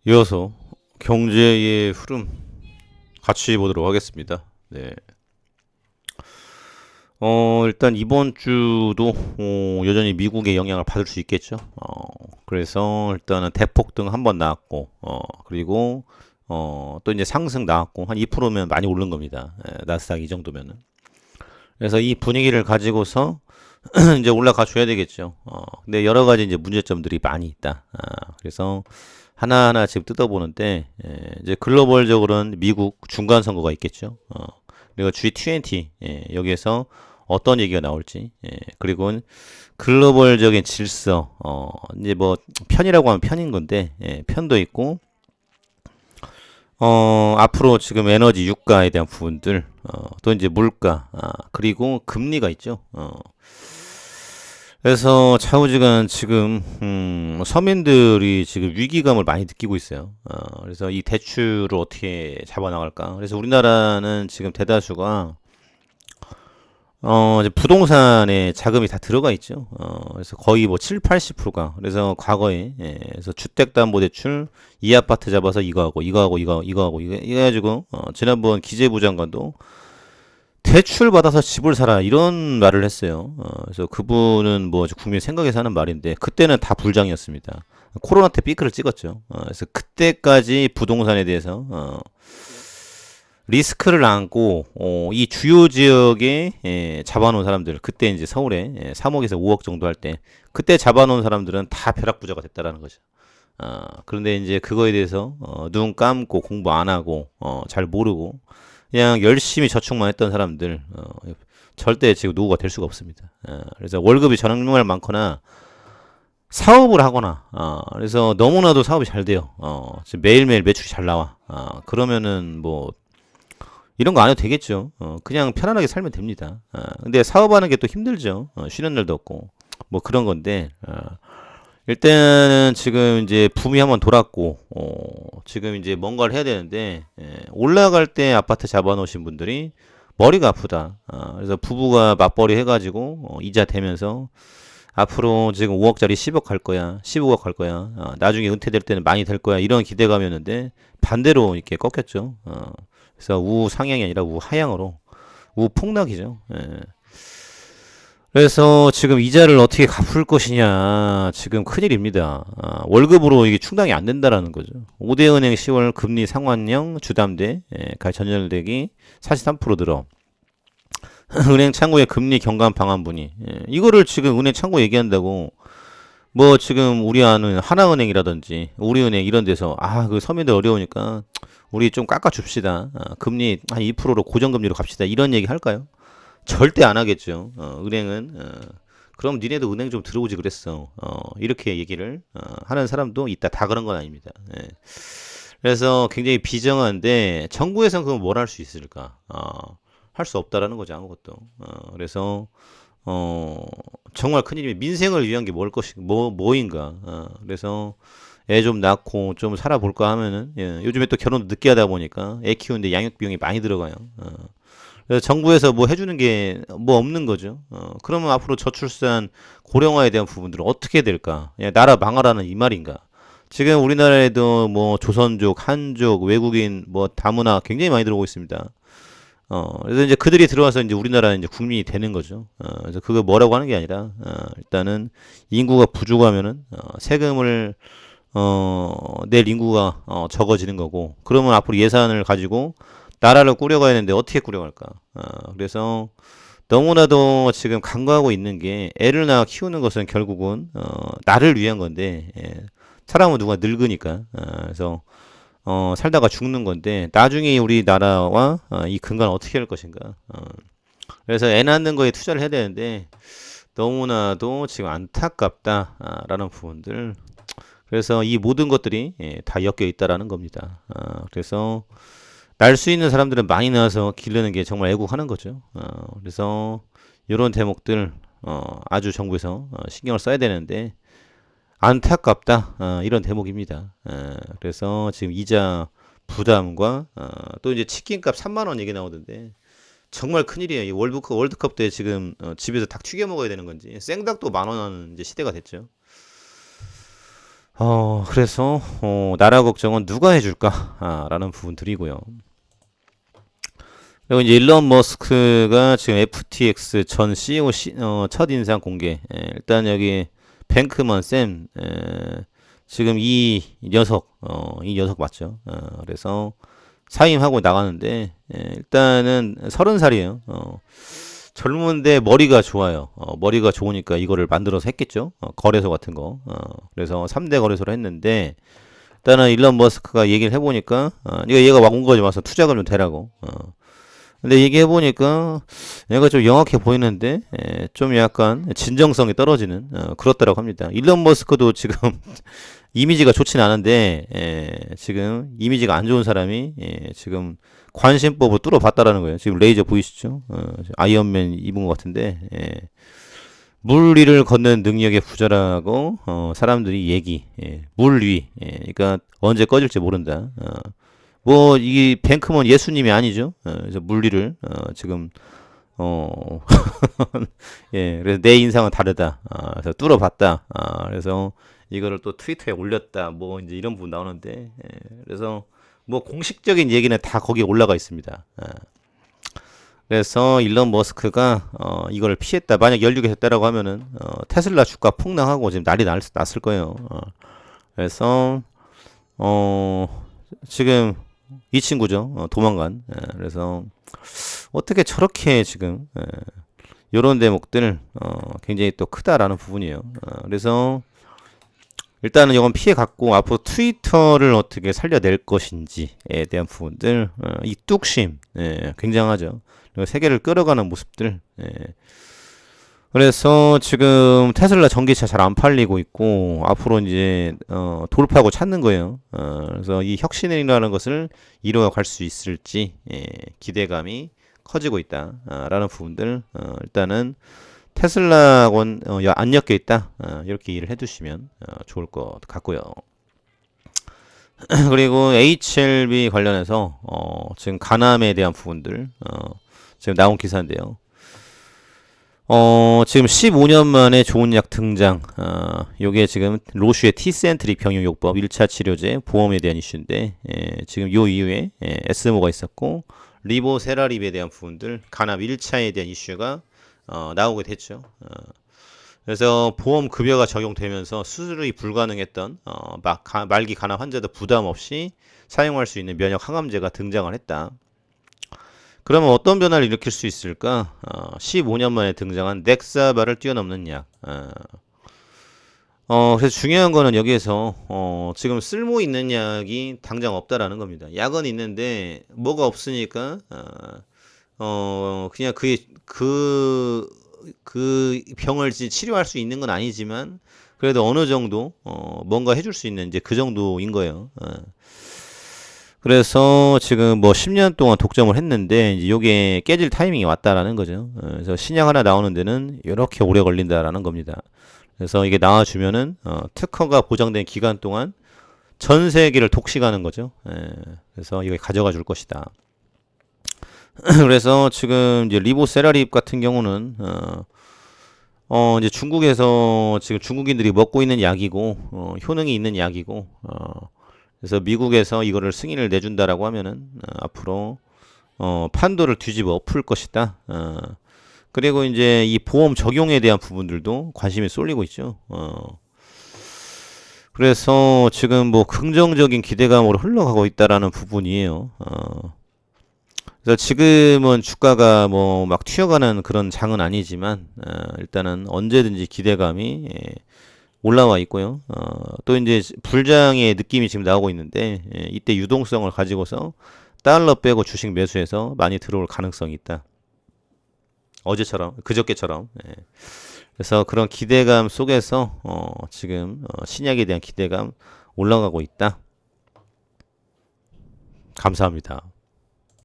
이어서 경제의 흐름 같이 보도록 하겠습니다. 네. 일단 이번 주도 여전히 미국의 영향을 받을 수 있겠죠. 그래서 일단은 대폭등 한번 나왔고, 그리고 또 이제 상승 나왔고 한 2%면 많이 오른 겁니다. 나스닥 이 정도면은. 그래서 이 분위기를 가지고서 이제 올라가 줘야 되겠죠. 근데 여러 가지 이제 문제점들이 많이 있다. 그래서 하나하나 지금 뜯어보는데, 이제 글로벌적으로는 미국 중간 선거가 있겠죠. 그리고 G20, 여기에서 어떤 얘기가 나올지, 그리고 글로벌적인 질서, 이제 뭐 편이라고 하면 편인 건데, 편도 있고, 앞으로 지금 에너지 유가에 대한 부분들, 또 이제 물가, 그리고 금리가 있죠. 그래서 좌우지간 지금 서민들이 지금 위기감을 많이 느끼고 있어요. 그래서 이 대출을 어떻게 잡아나갈까? 그래서 우리나라는 지금 대다수가 이제 부동산에 자금이 다 들어가 있죠. 그래서 거의 뭐 7, 80%가. 그래서 과거에, 그래서 주택담보대출, 이 아파트 잡아서 이거 하고, 이거 하고, 이거 하고, 이거 해가지고, 지난번 기재부 장관도 대출 받아서 집을 사라, 이런 말을 했어요. 그래서 그분은 뭐 국민 생각에서 하는 말인데, 그때는 다 불장이었습니다. 코로나 때 삐크를 찍었죠. 그래서 그때까지 부동산에 대해서, 리스크를 안고 이 주요 지역에 잡아놓은 사람들 그때 이제 서울에 3억에서 5억 정도 할 때 그때 잡아놓은 사람들은 다 벼락부자가 됐다라는 거죠. 그런데 이제 그거에 대해서 눈 감고 공부 안 하고 잘 모르고 그냥 열심히 저축만 했던 사람들 절대 지금 노후가 될 수가 없습니다. 그래서 월급이 정말 많거나 사업을 하거나 그래서 너무나도 사업이 잘 돼요. 지금 매일매일 매출이 잘 나와. 그러면은 뭐 이런 거 안 해도 되겠죠. 그냥 편안하게 살면 됩니다. 근데 사업하는 게 또 힘들죠. 쉬는 날도 없고. 뭐 그런 건데, 일단은 지금 이제 붐이 한번 돌았고, 지금 이제 뭔가를 해야 되는데, 올라갈 때 아파트 잡아놓으신 분들이 머리가 아프다. 그래서 부부가 맞벌이 해가지고, 이자 대면서, 앞으로 지금 5억짜리 10억 갈 거야. 15억 갈 거야. 나중에 은퇴될 때는 많이 될 거야. 이런 기대감이었는데, 반대로 이렇게 꺾였죠. 그래서 우상향이 아니라 우하향으로 우폭락이죠. 그래서 지금 이자를 어떻게 갚을 것이냐 지금 큰일입니다. 월급으로 이게 충당이 안 된다라는 거죠. 5대은행 10월 금리 상환형 주담대 전년대기 43% 늘어. 은행 창구의 금리 경감 방안 분이 이거를 지금 은행 창구 얘기한다고 뭐 지금 우리 아는 하나은행이라든지 우리은행 이런 데서 그 서민들 어려우니까 우리 좀 깎아줍시다. 금리 한 2%로 고정금리로 갑시다. 이런 얘기 할까요? 절대 안 하겠죠. 은행은 그럼 니네도 은행 좀 들어오지 그랬어. 이렇게 얘기를 하는 사람도 있다. 다 그런 건 아닙니다. 그래서 굉장히 비정한데 정부에서는 그럼 뭘 할 수 있을까? 할 수 없다라는 거죠. 아무것도. 그래서 어, 정말 큰일이면 민생을 위한 게 뭘 것이 뭐인가. 그래서 애 좀 낳고 좀 살아볼까 하면은 요즘에 또 결혼도 늦게 하다 보니까 애 키우는데 양육 비용이 많이 들어가요. 그래서 정부에서 뭐 해주는 게 뭐 없는 거죠. 그러면 앞으로 저출산 고령화에 대한 부분들은 어떻게 될까? 나라 망하라는 이 말인가? 지금 우리나라에도 뭐 조선족, 한족, 외국인 뭐 다문화 굉장히 많이 들어오고 있습니다. 그래서 이제 그들이 들어와서 이제 우리나라 이제 국민이 되는 거죠. 그래서 그거 뭐라고 하는 게 아니라, 일단은 인구가 부족하면은, 세금을, 낼 인구가, 적어지는 거고, 그러면 앞으로 예산을 가지고 나라를 꾸려가야 되는데 어떻게 꾸려갈까? 그래서 너무나도 지금 간과하고 있는 게 애를 낳아 키우는 것은 결국은, 나를 위한 건데, 사람은 누가 늙으니까, 그래서 살다가 죽는 건데 나중에 우리나라와 이 근간을 어떻게 할 것인가. 그래서 애 낳는 거에 투자를 해야 되는데 너무나도 지금 안타깝다라는 부분들. 그래서 이 모든 것들이 다 엮여 있다라는 겁니다. 그래서 날 수 있는 사람들은 많이 낳아서 기르는 게 정말 애국하는 거죠. 그래서 이런 대목들 아주 정부에서 신경을 써야 되는데 안타깝다. 이런 대목입니다. 그래서 지금 이자 부담과 또 이제 치킨값 3만 원 얘기 나오던데 정말 큰일이에요. 이 월드컵 때 지금 집에서 닭 튀겨 먹어야 되는 건지 생닭도 만 원 하는 이제 시대가 됐죠. 그래서 나라 걱정은 누가 해줄까? 라는 부분들이고요. 그리고 이제 일론 머스크가 지금 FTX 전 CEO 첫 인상 공개. 일단 여기 뱅크먼 샘 지금 이 녀석 맞죠? 그래서 사임하고 나가는데 일단은 30살이에요. 젊은데 머리가 좋아요. 머리가 좋으니까 이거를 만들어서 했겠죠. 거래소 같은 거. 그래서 3대 거래소를 했는데 일단은 일론 머스크가 얘기를 해보니까 얘가 온 거지 와서 투자금 좀 대라고. 근데 얘기해보니까 얘가 좀 영악해 보이는데 좀 약간 진정성이 떨어지는 그렇다라고 합니다. 일론 머스크도 지금 이미지가 좋진 않은데 지금 이미지가 안 좋은 사람이 지금 관심법을 뚫어봤다라는 거예요. 지금 레이저 보이시죠? 아이언맨 입은 것 같은데 물 위를 걷는 능력에 부자라고 사람들이 물 위. 그러니까 언제 꺼질지 모른다. 뭐 이 뱅크먼 예수님이 아니죠. 그래서 물리를 지금 어 그래서 내 인상은 다르다. 그래서 뚫어봤다. 그래서 이거를 또 트위터에 올렸다. 뭐 이제 이런 부분 나오는데 그래서 뭐 공식적인 얘기는 다 거기에 올라가 있습니다. 그래서 일론 머스크가 이걸 피했다. 만약 연루가 됐다라고 하면은 테슬라 주가 폭락하고 지금 났을 거예요. 그래서 지금 이 친구죠. 도망간. 그래서 어떻게 저렇게 지금 이런 대목들 굉장히 또 크다라는 부분이에요. 그래서 일단은 이건 피해 갔고 앞으로 트위터를 어떻게 살려낼 것인지에 대한 부분들 이 뚝심 굉장하죠. 그리고 세계를 끌어가는 모습들. 그래서 지금 테슬라 전기차 잘 안 팔리고 있고 앞으로 이제 돌파하고 찾는 거예요. 그래서 이 혁신이라는 것을 이루어 갈 수 있을지 기대감이 커지고 있다라는 부분들 일단은 테슬라하고는 안 엮여 있다 이렇게 이해를 해두시면 좋을 것 같고요. 그리고 HLB 관련해서 지금 가남에 대한 부분들 지금 나온 기사인데요. 지금 15년 만에 좋은 약 등장. 요게 지금 로슈의 티센트릭 병용요법 1차 치료제 보험에 대한 이슈인데, 지금 요 이후에 에스모가 있었고, 리보세라립에 대한 부분들, 간암 1차에 대한 이슈가 나오게 됐죠. 그래서 보험 급여가 적용되면서 수술이 불가능했던 말기 간암 환자도 부담 없이 사용할 수 있는 면역 항암제가 등장을 했다. 그러면 어떤 변화를 일으킬 수 있을까? 15년 만에 등장한 넥사바를 뛰어넘는 약. 그래서 중요한 거는 여기에서 지금 쓸모 있는 약이 당장 없다라는 겁니다. 약은 있는데 뭐가 없으니까 그냥 그 병을 치료할 수 있는 건 아니지만 그래도 어느 정도 뭔가 해줄 수 있는 이제 그 정도인 거예요. 그래서 지금 뭐 10년 동안 독점을 했는데 이제 요게 깨질 타이밍이 왔다라는 거죠. 그래서 신약 하나 나오는 데는 이렇게 오래 걸린다라는 겁니다. 그래서 이게 나와주면은 특허가 보장된 기간 동안 전 세계를 독식하는 거죠. 그래서 이거 가져가 줄 것이다. 그래서 지금 이제 리보세라립 같은 경우는 이제 중국에서 지금 중국인들이 먹고 있는 약이고 효능이 있는 약이고 그래서 미국에서 이거를 승인을 내준다라고 하면은 앞으로 판도를 뒤집어 풀 것이다. 그리고 이제 이 보험 적용에 대한 부분들도 관심이 쏠리고 있죠. 그래서 지금 뭐 긍정적인 기대감으로 흘러가고 있다라는 부분이에요. 그래서 지금은 주가가 뭐 막 튀어가는 그런 장은 아니지만 일단은 언제든지 기대감이 올라와 있고요. 또 이제 불장의 느낌이 지금 나오고 있는데 이때 유동성을 가지고서 달러 빼고 주식 매수해서 많이 들어올 가능성이 있다. 어제처럼 그저께처럼. 그래서 그런 기대감 속에서 지금 신약에 대한 기대감 올라가고 있다. 감사합니다.